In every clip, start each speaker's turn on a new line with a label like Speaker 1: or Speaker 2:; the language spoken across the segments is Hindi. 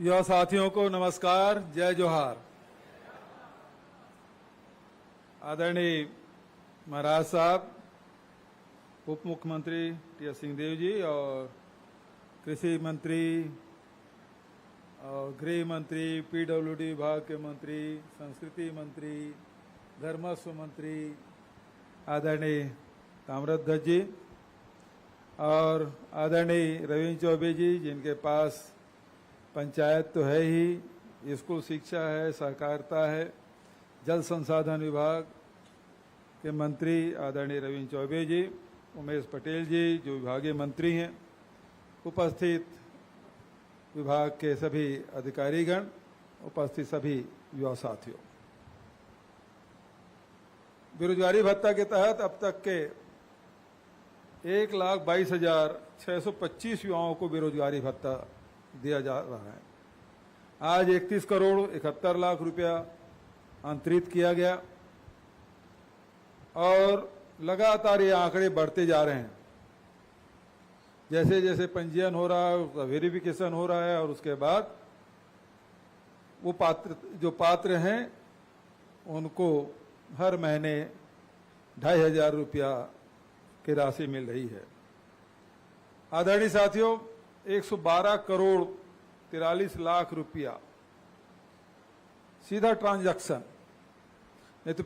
Speaker 1: युवा साथियों को नमस्कार, जय जोहार। आदरणीय महाराज साहब, उप मुख्यमंत्री टी सिंहदेव जी और कृषि मंत्री और गृह मंत्री, पीडब्ल्यूडी विभाग के मंत्री, संस्कृति मंत्री, धर्मस्व मंत्री आदरणीय ताम्रध्वज जी और आदरणीय रविंद्र चौबे जी, जिनके पास पंचायत तो है ही, स्कूल शिक्षा है, सहकारिता है, जल संसाधन विभाग के मंत्री आदरणीय रविंद्र चौबे जी, उमेश पटेल जी जो विभागीय मंत्री हैं, उपस्थित विभाग के सभी अधिकारीगण, उपस्थित सभी युवा साथियों। बेरोजगारी भत्ता के तहत अब तक के 1,22,625 युवाओं को बेरोजगारी भत्ता दिया जा रहा है। आज 31 करोड़ 71 लाख रुपया अंतरित किया गया और लगातार ये आंकड़े बढ़ते जा रहे हैं। जैसे जैसे पंजीयन हो रहा है, उसका वेरिफिकेशन हो रहा है और उसके बाद वो पात्र हैं उनको हर महीने 2,500 रुपया की राशि मिल रही है। आदरणीय साथियों, 112 करोड़ 43 लाख रुपया सीधा ट्रांजैक्शन, नहीं तो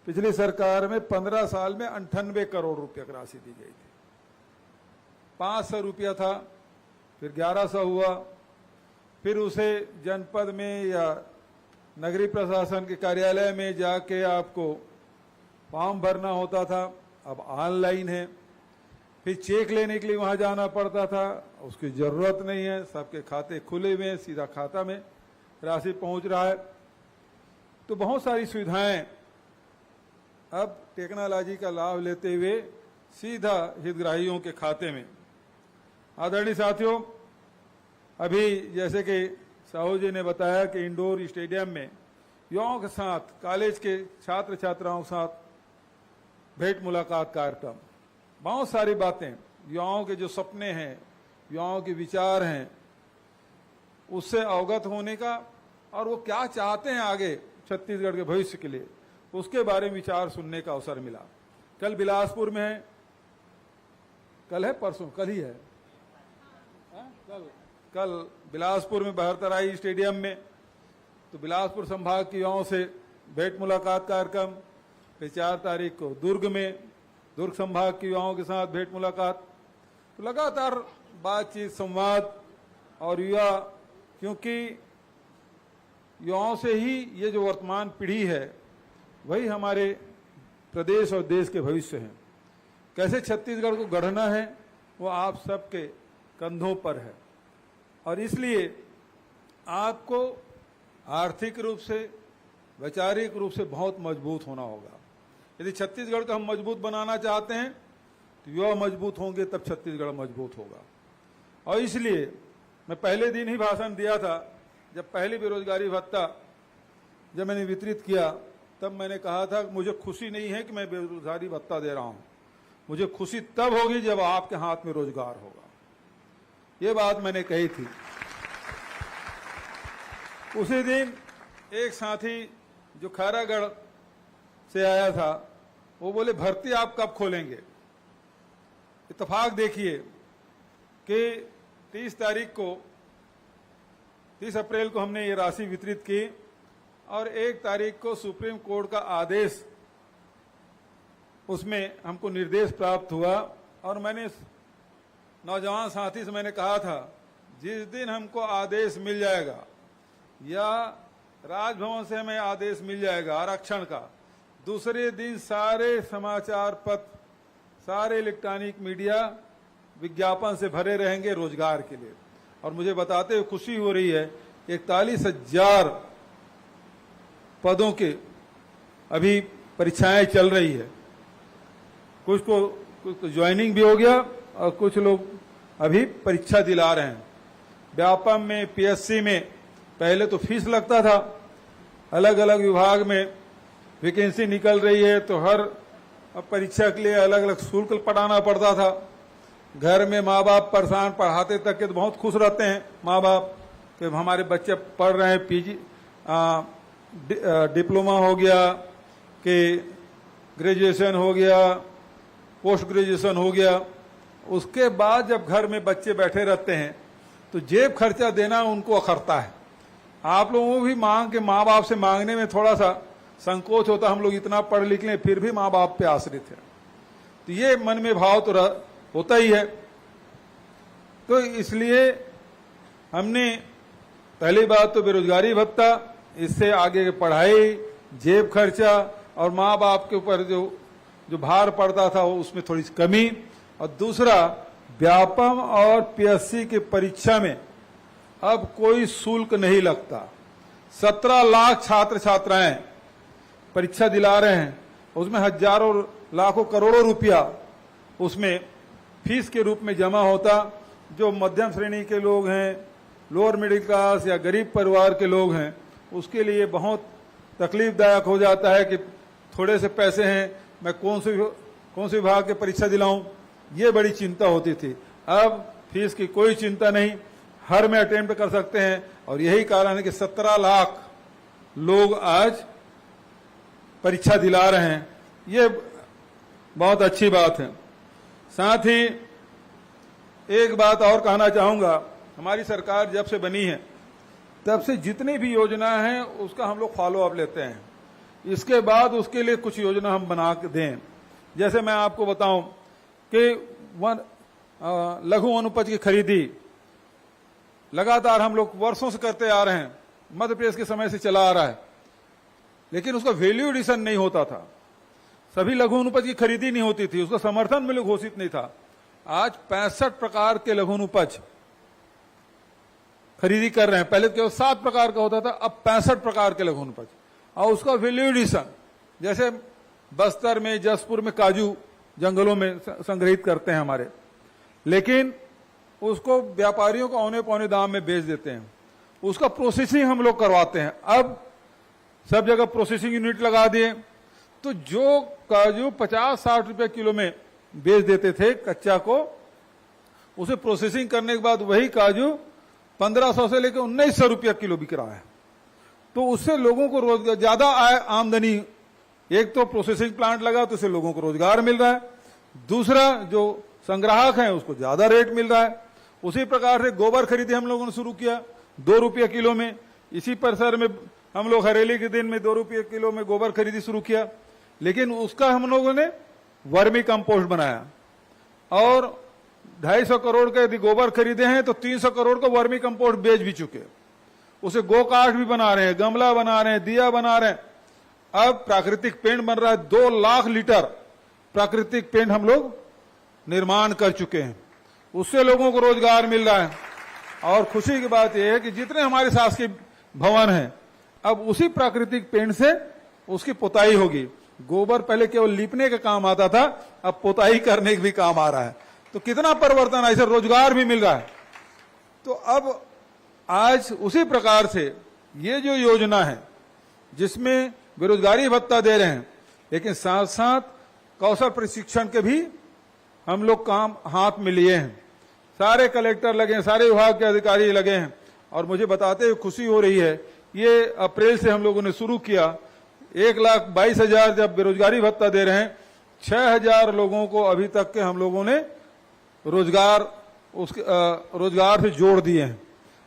Speaker 1: पिछले सरकार में 15 साल में 98 करोड़ रुपया की राशि दी गई थी। 500 रुपया था, फिर 1100 हुआ, फिर उसे जनपद में या नगरीय प्रशासन के कार्यालय में जाके आपको फॉर्म भरना होता था, अब ऑनलाइन है। फिर चेक लेने के लिए वहां जाना पड़ता था, उसकी जरूरत नहीं है, सबके खाते खुले हुए हैं, सीधा खाता में राशि पहुंच रहा है। तो बहुत सारी सुविधाएं अब टेक्नोलॉजी का लाभ लेते हुए सीधा हितग्राहियों के खाते में। आदरणीय साथियों, अभी जैसे कि साहू जी ने बताया कि इंडोर स्टेडियम में युवाओं के साथ, कॉलेज के छात्र छात्राओं के साथ भेंट मुलाकात कार्यक्रम, बहुत सारी बातें, युवाओं के जो सपने हैं, युवाओं के विचार हैं, उससे अवगत होने का और वो क्या चाहते हैं आगे छत्तीसगढ़ के भविष्य के लिए, उसके बारे में विचार सुनने का अवसर मिला। कल बिलासपुर में है, कल है परसों, कल ही है, कल बिलासपुर में बहरतराई स्टेडियम में, तो बिलासपुर संभाग के युवाओं से भेंट मुलाकात कार्यक्रम। फिर 4 तारीख को दुर्ग में दुर्ग संभाग के युवाओं के साथ भेंट मुलाकात। तो लगातार बातचीत, संवाद और युवा, क्योंकि युवाओं से ही ये जो वर्तमान पीढ़ी है वही हमारे प्रदेश और देश के भविष्य हैं। कैसे छत्तीसगढ़ को गढ़ना है वो आप सबके कंधों पर है और इसलिए आपको आर्थिक रूप से, वैचारिक रूप से बहुत मजबूत होना होगा। यदि छत्तीसगढ़ को हम मजबूत बनाना चाहते हैं तो युवा मजबूत होंगे, तब छत्तीसगढ़ मजबूत होगा। और इसलिए मैं पहले दिन ही भाषण दिया था, जब पहली बेरोजगारी भत्ता जब मैंने वितरित किया, तब मैंने कहा था मुझे खुशी नहीं है कि मैं बेरोजगारी भत्ता दे रहा हूं, मुझे खुशी तब होगी जब आपके हाथ में रोजगार होगा। ये बात मैंने कही थी। उसी दिन एक साथी जो खैरागढ़ से आया था, वो बोले भर्ती आप कब खोलेंगे। इत्तेफाक देखिए कि 30 अप्रैल को हमने ये राशि वितरित की और 1 तारीख को सुप्रीम कोर्ट का आदेश, उसमें हमको निर्देश प्राप्त हुआ और मैंने नौजवान साथी से मैंने कहा था, जिस दिन हमको आदेश मिल जाएगा या राजभवन से हमें आदेश मिल जाएगा आरक्षण का, दूसरे दिन सारे समाचार पत्र, सारे इलेक्ट्रॉनिक मीडिया विज्ञापन से भरे रहेंगे रोजगार के लिए। और मुझे बताते हुए खुशी हो रही है, 41,000 पदों के अभी परीक्षाएं चल रही है। कुछ को ज्वाइनिंग भी हो गया और कुछ लोग अभी परीक्षा दिला रहे हैं। व्यापम में, पीएससी में पहले तो फीस लगता था, अलग अलग विभाग में वैकेंसी निकल रही है तो हर परीक्षा के लिए अलग अलग शुल्क पटाना पड़ता था। घर में माँ बाप परेशान, पढ़ाते तक के तो बहुत खुश रहते हैं माँ बाप, कि हमारे बच्चे पढ़ रहे हैं, पीजी डिप्लोमा हो गया, कि ग्रेजुएशन हो गया, पोस्ट ग्रेजुएशन हो गया, उसके बाद जब घर में बच्चे बैठे रहते हैं तो जेब खर्चा देना उनको अखरता है। आप लोगों को भी मांग के माँ बाप से मांगने में थोड़ा सा संकोच होता, हम लोग इतना पढ़ लिख लें फिर भी माँ बाप पे आश्रित है, तो ये मन में भाव तो होता ही है। तो इसलिए हमने पहली बात तो बेरोजगारी भत्ता, इससे आगे की पढ़ाई, जेब खर्चा और माँ बाप के ऊपर जो भार पड़ता था वो उसमें थोड़ी सी कमी, और दूसरा व्यापम और पीएससी की परीक्षा में अब कोई शुल्क नहीं लगता। 17 लाख छात्र छात्राएं परीक्षा दिला रहे हैं, उसमें हजारों लाखों करोड़ों रुपया उसमें फीस के रूप में जमा होता। जो मध्यम श्रेणी के लोग हैं, लोअर मिडिल क्लास या गरीब परिवार के लोग हैं, उसके लिए बहुत तकलीफदायक हो जाता है कि थोड़े से पैसे हैं, मैं कौन से विभाग की परीक्षा दिलाऊं, ये बड़ी चिंता होती थी। अब फीस की कोई चिंता नहीं, हर में अटेम्प्ट कर सकते हैं, और यही कारण है कि 17 लाख लोग आज परीक्षा दिला रहे हैं, ये बहुत अच्छी बात है। साथ ही एक बात और कहना चाहूंगा, हमारी सरकार जब से बनी है तब से जितनी भी योजना है उसका हम लोग फॉलो अप लेते हैं। इसके बाद उसके लिए कुछ योजना हम बना के दें। जैसे मैं आपको बताऊं कि लघु वनोपज की खरीदी लगातार हम लोग वर्षों से करते आ रहे हैं, मध्य प्रदेश के समय से चला आ रहा है, लेकिन उसका वैल्यू एडिशन नहीं होता था। सभी लघु वनोपज की खरीदी नहीं होती थी, उसका समर्थन मूल्य घोषित नहीं था। आज 65 प्रकार के लघु वनोपज खरीदी कर रहे हैं। पहले केवल 7 प्रकार का होता था, अब 65 प्रकार के लघु वनोपज, और उसका वैल्यू एडिशन, जैसे बस्तर में, जसपुर में काजू जंगलों में संग्रहित करते हैं हमारे, लेकिन उसको व्यापारियों को औने पौने दाम में बेच देते हैं। उसका प्रोसेसिंग हम लोग करवाते हैं। अब सब जगह प्रोसेसिंग यूनिट लगा दिए, तो जो काजू 50-60 रुपए किलो में बेच देते थे कच्चा को, उसे प्रोसेसिंग करने के बाद वही काजू 1500 से लेकर 1900 रुपया किलो बिक रहा है। तो उससे लोगों को रोजगार, ज्यादा आमदनी, एक तो प्रोसेसिंग प्लांट लगा तो उससे लोगों को रोजगार मिल रहा है, दूसरा जो संग्राहक है उसको ज्यादा रेट मिल रहा है। उसी प्रकार से गोबर खरीदी हम लोगों ने शुरू किया 2 रुपये किलो में। इसी परिसर में हम लोग हरेली के दिन में 2 रुपये किलो में गोबर खरीदी शुरू किया, लेकिन उसका हम लोगों ने वर्मी कंपोस्ट बनाया, और 250 करोड़ के यदि गोबर खरीदे हैं तो 300 करोड़ को वर्मी कंपोस्ट बेच भी चुके। उसे गो काठ भी बना रहे हैं, गमला बना रहे हैं, दिया बना रहे हैं। अब प्राकृतिक पेंट बन रहा है, 2 लाख लीटर प्राकृतिक पेंट हम लोग निर्माण कर चुके हैं, उससे लोगों को रोजगार मिल रहा है। और खुशी की बात यह है कि जितने हमारे शासकीय भवन हैं, अब उसी प्राकृतिक पेंट से उसकी पुताई होगी। गोबर पहले केवल लीपने का काम आता था, अब पुताई करने का भी काम आ रहा है। तो कितना परिवर्तन है, इसे रोजगार भी मिल रहा है। तो अब आज उसी प्रकार से ये जो योजना है जिसमें बेरोजगारी भत्ता दे रहे हैं, लेकिन साथ साथ कौशल प्रशिक्षण के भी हम लोग काम हाथ में लिए हैं। सारे कलेक्टर लगे हैं, सारे विभाग के अधिकारी लगे हैं, और मुझे बताते हुए खुशी हो रही है, ये अप्रैल से हम लोगों ने शुरू किया। 1,22,000 जब बेरोजगारी भत्ता दे रहे हैं, 6,000 लोगों को अभी तक के हम लोगों ने रोजगार से जोड़ दिए हैं।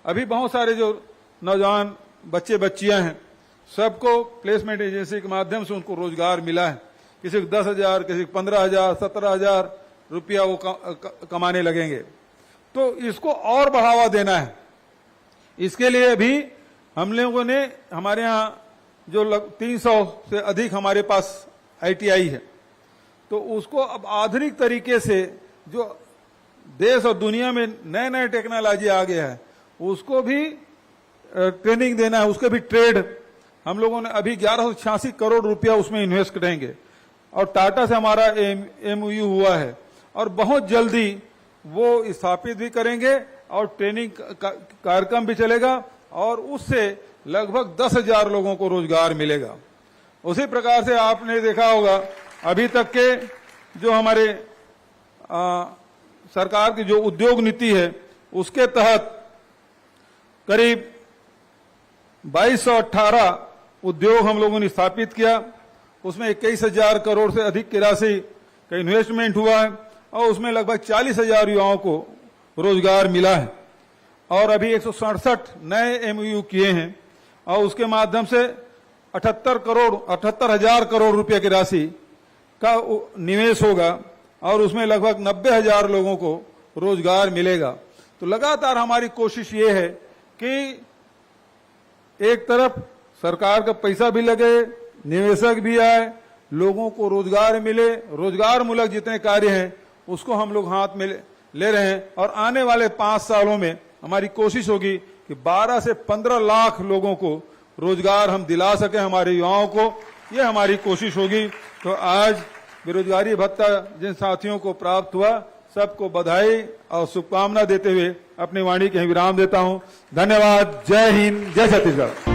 Speaker 1: अभी बहुत सारे जो नौजवान बच्चे बच्चियां हैं, सबको प्लेसमेंट एजेंसी के माध्यम से उनको रोजगार मिला है। किसी को 10,000, किसी को 15,000, 17,000 रुपया वो कमाने लगेंगे। तो इसको और बढ़ावा देना है। इसके लिए अभी हम लोगों ने, हमारे यहाँ जो 300 से अधिक हमारे पास ITI है, तो उसको अब आधुनिक तरीके से, जो देश और दुनिया में नए नए टेक्नोलॉजी आ गया है, उसको भी ट्रेनिंग देना है। उसके भी ट्रेड हम लोगों ने अभी 1186 करोड़ रुपया उसमें इन्वेस्ट करेंगे, और टाटा से हमारा MOU हुआ है, और बहुत जल्दी वो स्थापित भी करेंगे, और ट्रेनिंग कार्यक्रम भी चलेगा, और उससे लगभग 10,000 लोगों को रोजगार मिलेगा। उसी प्रकार से आपने देखा होगा, अभी तक के जो हमारे सरकार की जो उद्योग नीति है, उसके तहत करीब 2218 उद्योग हम लोगों ने स्थापित किया। उसमें 21,000 करोड़ से अधिक की राशि का इन्वेस्टमेंट हुआ है और उसमें लगभग 40,000 युवाओं को रोजगार मिला है और अभी 167 नए एमओयू किए हैं और उसके माध्यम से 78,000 करोड़ रुपए की राशि का निवेश होगा और उसमें लगभग 90,000 लोगों को रोजगार मिलेगा। तो लगातार हमारी कोशिश ये है कि एक तरफ सरकार का पैसा भी लगे, निवेशक भी आए, लोगों को रोजगार मिले, रोजगार मूलक जितने कार्य हैं उसको हम लोग हाथ में ले रहे हैं और आने वाले 5 सालों में हमारी कोशिश होगी कि 12 से 15 लाख लोगों को रोजगार हम दिला सके, हमारे युवाओं को, ये हमारी कोशिश होगी। तो आज बेरोजगारी भत्ता जिन साथियों को प्राप्त हुआ सबको बधाई और शुभकामना देते हुए अपनी वाणी के विराम देता हूं। धन्यवाद। जय हिंद, जय छत्तीसगढ़।